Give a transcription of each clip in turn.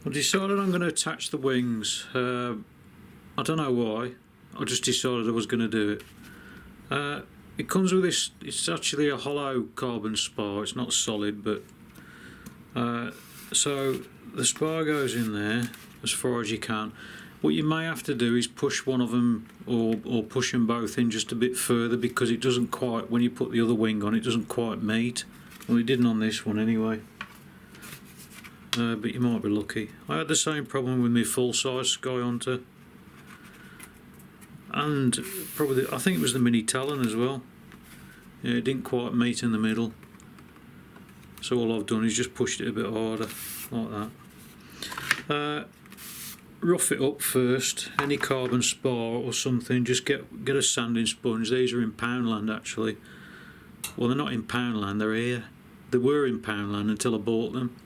I decided I'm going to attach the wings. I don't know why. I just decided I was going to do it. It comes with this. It's actually a hollow carbon spar. It's not solid, but so the spar goes in there as far as you can. What you may have to do is push one of them or push them both in just a bit further, because it doesn't quite, when you put the other wing on, it doesn't quite meet. Well, it didn't on this one anyway. But you might be lucky. I had the same problem with my full-size SkyHunter, and probably I think it was the Mini Talon as well. Yeah, it didn't quite meet in the middle. So all I've done is just pushed it a bit harder, like that. Rough it up first. Any carbon spar or something, just get a sanding sponge. These are in Poundland actually. Well, they're not in Poundland, they're here. They were in Poundland until I bought them.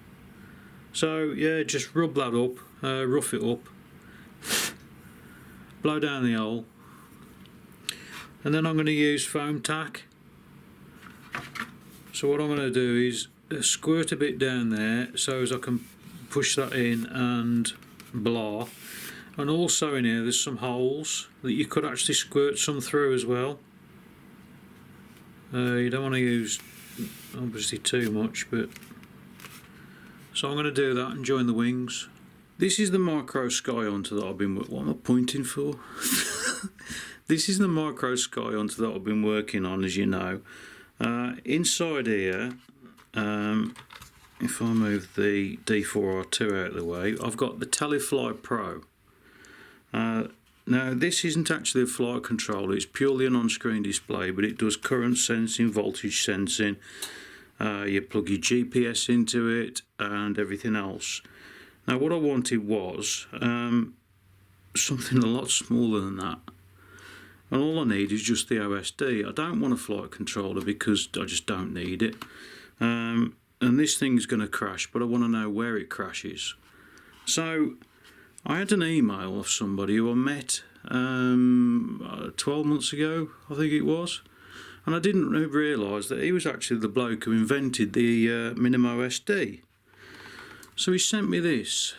So yeah, just rub that up, rough it up, blow down the hole, and then I'm going to use foam tack. So what I'm going to do is squirt a bit down there so as I can push that in and blow. And also in here there's some holes that you could actually squirt some through as well. You don't want to use obviously too much, but so I'm going to do that and join the wings. This is the Micro SkyHunter that I've been, what am I pointing for? This is the Micro SkyHunter that I've been working on, as you know. Inside here, if I move the D4R2 out of the way, I've got the Telefly Pro. Now this isn't actually a flight controller, it's purely an on-screen display, but it does current sensing, voltage sensing. You plug your GPS into it and everything else. Now what I wanted was something a lot smaller than that, and all I need is just the OSD. I don't want a flight controller because I just don't need it. And this thing's going to crash, but I want to know where it crashes. So I had an email of somebody who I met 12 months ago, I think it was, and I didn't realise that he was actually the bloke who invented the Minimo SD. So he sent me this.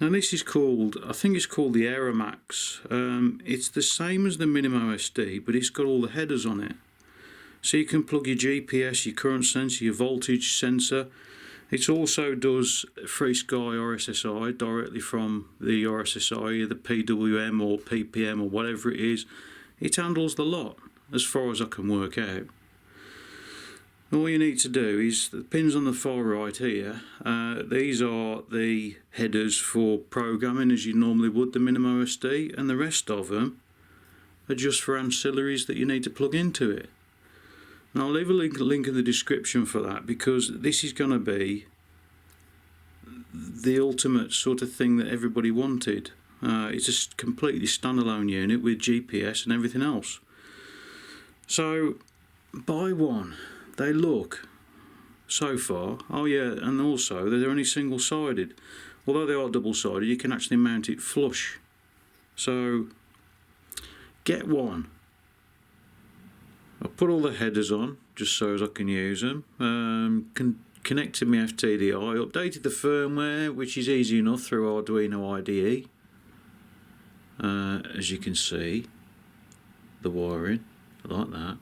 Now this is called, I think it's called the Aeromax. It's the same as the Minimo SD, but it's got all the headers on it. So you can plug your GPS, your current sensor, your voltage sensor. It also does FreeSky RSSI directly from the RSSI, the PWM or PPM or whatever it is. It handles the lot as far as I can work out. All you need to do is, the pins on the far right here, these are the headers for programming as you normally would the Minimo SD, and the rest of them are just for ancillaries that you need to plug into it. And I'll leave a link in the description for that, because this is going to be the ultimate sort of thing that everybody wanted. It's a completely standalone unit with GPS and everything else. So buy one. They look, so far, oh yeah, and also they're only single-sided. Although they are double-sided, you can actually mount it flush. So get one. I put all the headers on just so as I can use them. Connected my FTDI, updated the firmware, which is easy enough through Arduino IDE. As you can see, the wiring like that.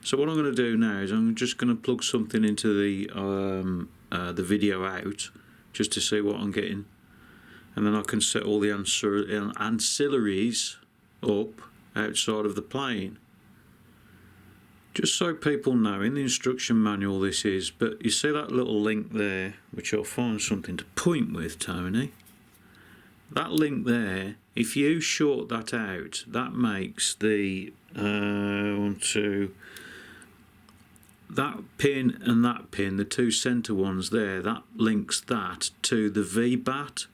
So what I'm going to do now is I'm just going to plug something into the video out, just to see what I'm getting, and then I can set all the ancillaries up outside of the plane. Just so people know, in the instruction manual this is, but you see that little link there, which I'll find something to point with, Tony. That link there, if you short that out, that makes the that pin and that pin, the two centre ones there, that links that to the VBAT.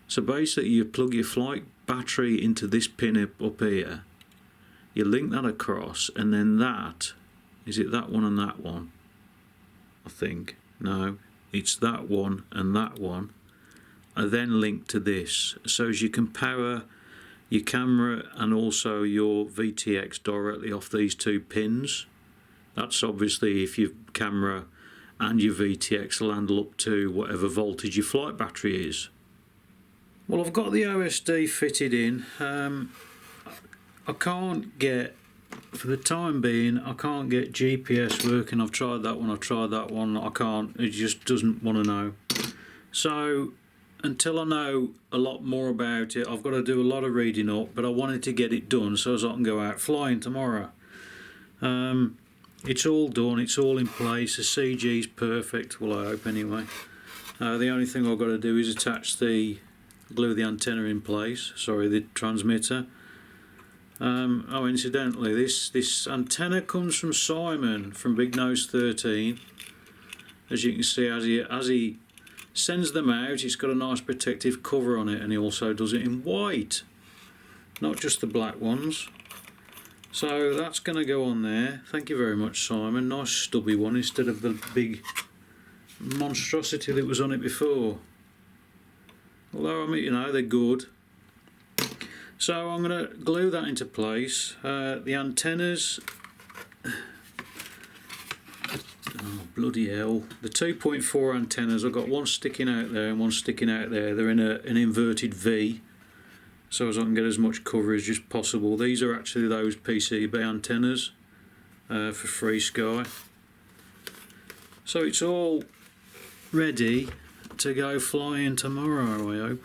So basically you plug your flight battery into this pin up here, you link that across, and then that, is it that one and that one? I think, no, it's that one and that one are then linked to this, so as you can power your camera and also your VTX directly off these two pins. That's obviously if your camera and your VTX will handle up to whatever voltage your flight battery is. Well, I've got the OSD fitted in. I can't get, for the time being, I can't get GPS working. I've tried that one, I can't, it just doesn't want to know. So until I know a lot more about it, I've got to do a lot of reading up, but I wanted to get it done so as I can go out flying tomorrow. It's all done, it's all in place, the CG's perfect, well I hope anyway. The only thing I've got to do is glue the antenna in place, sorry, the transmitter. Oh, incidentally, this antenna comes from Simon from Big Nose 13. As you can see, as he sends them out, it's got a nice protective cover on it, and he also does it in white, not just the black ones. So that's going to go on there. Thank you very much, Simon. Nice stubby one instead of the big monstrosity that was on it before. Although, I mean, you know, they're good. So I'm going to glue that into place. The antennas, oh bloody hell, the 2.4 antennas, I've got one sticking out there and one sticking out there. They're in an inverted V, so as I can get as much coverage as possible. These are actually those PCB antennas for Free Sky. So it's all ready to go flying tomorrow, I hope.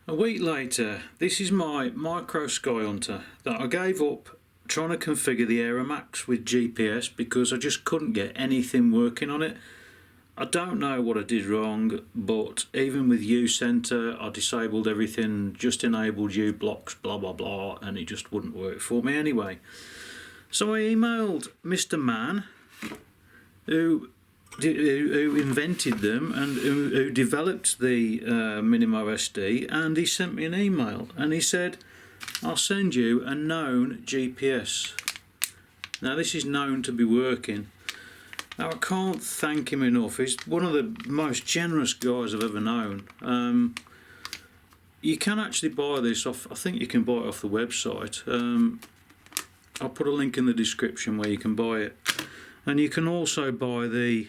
A week later, this is my Micro SkyHunter that I gave up trying to configure the Aeromax with GPS because I just couldn't get anything working on it. I don't know what I did wrong, but even with U-Center I disabled everything, just enabled U-blocks, blah blah blah, and it just wouldn't work for me anyway. So I emailed Mr. Mann, who invented them and who developed the Minimo SD, and he sent me an email and he said, I'll send you a known GPS. Now this is known to be working. Now I can't thank him enough. He's one of the most generous guys I've ever known. You can actually buy this off, I think you can buy it off the website. I'll put a link in the description where you can buy it. And you can also buy the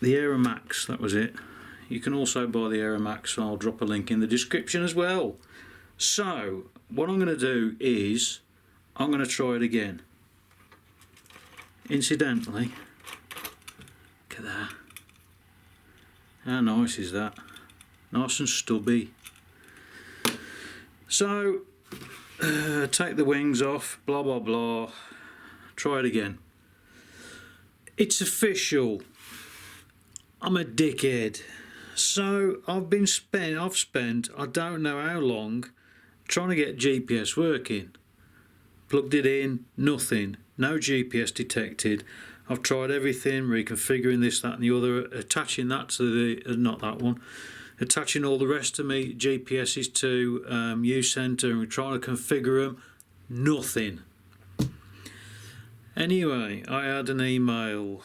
Aeromax, that was it. You can also buy the Aeromax, so I'll drop a link in the description as well. So, what I'm going to do is, I'm going to try it again. Incidentally, look at that. How nice is that? Nice and stubby. So, take the wings off, blah blah blah, try it again. It's official, I'm a dickhead. So I've spent I don't know how long trying to get GPS working. Plugged it in, nothing, no GPS detected. I've tried everything, reconfiguring this, that and the other, attaching that to the, not that one, attaching all the rest of me GPS's to U-Center, and we're trying to configure them, nothing. Anyway, I had an email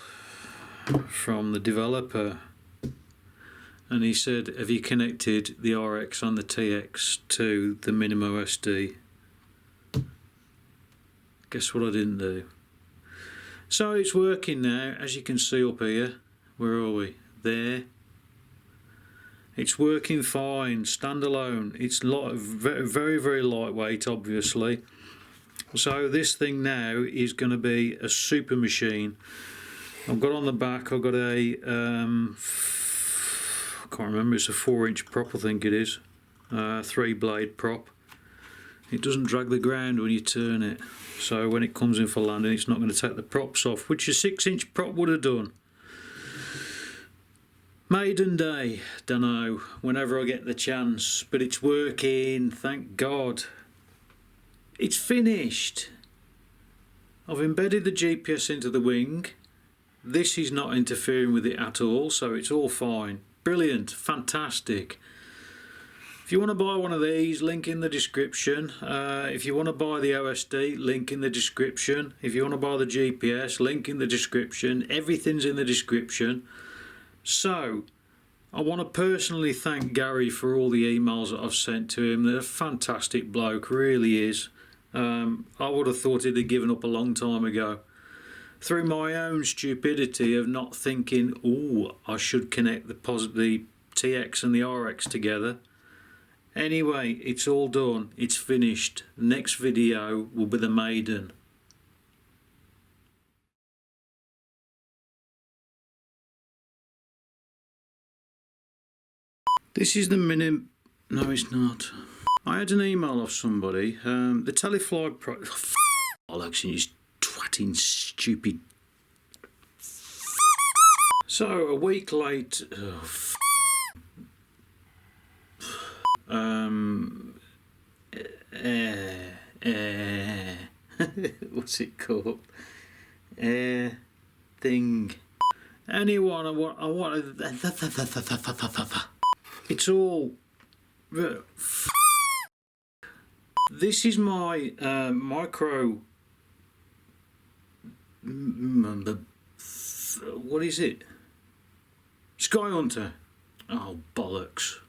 from the developer and he said, have you connected the RX and the TX to the Minimo SD? Guess what I didn't do. So it's working now, as you can see up here. Where are we? There. It's working fine, standalone. It's very, very lightweight, obviously. So this thing now is going to be a super machine. I've got on the back, I've got a, I can't remember, it's a 4-inch prop, I think it is. 3-blade prop. It doesn't drag the ground when you turn it. So when it comes in for landing, it's not going to take the props off, which a 6-inch prop would have done. Maiden day, dunno, whenever I get the chance, but it's working, thank God. It's finished. I've embedded the GPS into the wing. This is not interfering with it at all, so it's all fine. Brilliant, fantastic. If you want to buy one of these, link in the description. If you want to buy the OSD, link in the description. If you want to buy the GPS, link in the description. Everything's in the description. So, I want to personally thank Gary for all the emails that I've sent to him. They're a fantastic bloke, really is. I would have thought he'd have given up a long time ago. Through my own stupidity of not thinking, oh, I should connect the TX and the RX together. Anyway, it's all done. It's finished. The next video will be the maiden. This is the No, it's not. I had an email off somebody. The Telefly Pro. Bollocks, you twatting stupid. So a week late. What's it called? Thing. Anyone, I want. It's all. This is my micro. What is it? SkyHunter. Oh bollocks.